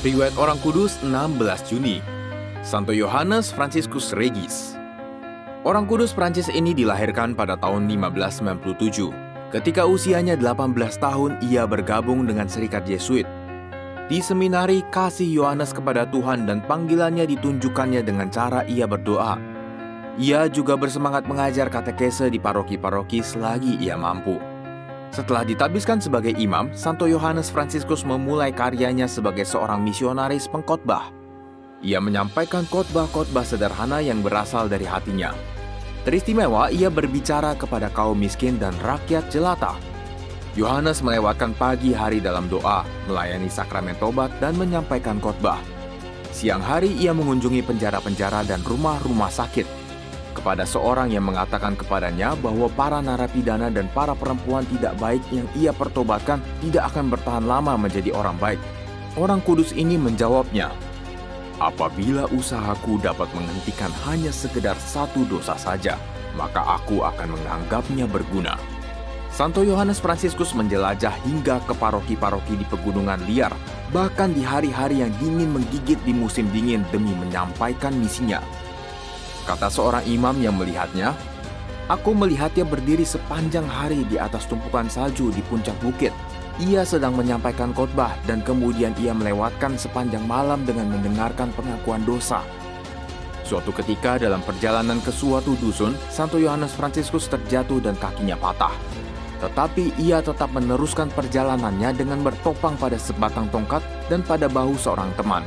Riwayat Orang Kudus 16 Juni. Santo Yohanes Franciscus Regis. Orang Kudus Prancis ini dilahirkan pada tahun 1597. Ketika usianya 18 tahun, ia bergabung dengan Serikat Yesuit. Di seminari, kasih Yohanes kepada Tuhan dan panggilannya ditunjukkannya dengan cara ia berdoa. Ia juga bersemangat mengajar katekese di paroki-paroki selagi ia mampu. Setelah ditabiskan sebagai imam, Santo Yohanes Franciscus memulai karyanya sebagai seorang misionaris pengkhotbah. Ia menyampaikan khotbah-khotbah sederhana yang berasal dari hatinya. Teristimewa, ia berbicara kepada kaum miskin dan rakyat jelata. Yohanes melewatkan pagi hari dalam doa, melayani sakramen tobat, dan menyampaikan khotbah. Siang hari ia mengunjungi penjara-penjara dan rumah-rumah sakit. Kepada seorang yang mengatakan kepadanya bahwa para narapidana dan para perempuan tidak baik yang ia pertobatkan tidak akan bertahan lama menjadi orang baik. Orang Kudus ini menjawabnya, "Apabila usahaku dapat menghentikan hanya sekedar satu dosa saja, maka aku akan menganggapnya berguna." Santo Yohanes Franciscus menjelajah hingga ke paroki-paroki di pegunungan liar, bahkan di hari-hari yang dingin menggigit di musim dingin demi menyampaikan misinya. Kata seorang imam yang melihatnya, "Aku melihatnya berdiri sepanjang hari di atas tumpukan salju di puncak bukit. Ia sedang menyampaikan khotbah dan kemudian ia melewatkan sepanjang malam dengan mendengarkan pengakuan dosa." Suatu ketika dalam perjalanan ke suatu dusun, Santo Yohanes Franciscus terjatuh dan kakinya patah. Tetapi ia tetap meneruskan perjalanannya dengan bertopang pada sebatang tongkat dan pada bahu seorang teman.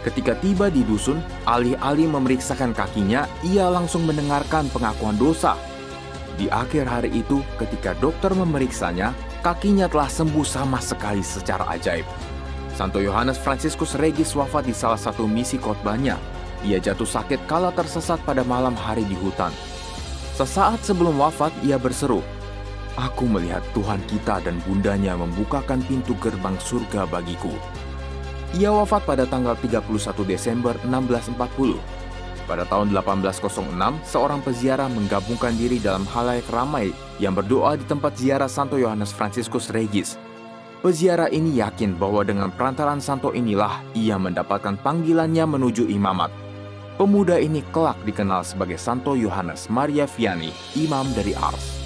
Ketika tiba di dusun, alih-alih memeriksakan kakinya, ia langsung mendengarkan pengakuan dosa. Di akhir hari itu, ketika dokter memeriksanya, kakinya telah sembuh sama sekali secara ajaib. Santo Yohanes Franciscus Regis wafat di salah satu misi khotbahnya. Ia jatuh sakit kala tersesat pada malam hari di hutan. Sesaat sebelum wafat, ia berseru, "Aku melihat Tuhan kita dan bundanya membukakan pintu gerbang surga bagiku." Ia wafat pada tanggal 31 Desember 1640. Pada tahun 1806, seorang peziarah menggabungkan diri dalam halayak ramai yang berdoa di tempat ziarah Santo Yohanes Franciscus Regis. Peziarah ini yakin bahwa dengan perantaraan santo inilah ia mendapatkan panggilannya menuju imamat. Pemuda ini kelak dikenal sebagai Santo Yohanes Maria Vianney, imam dari Ars.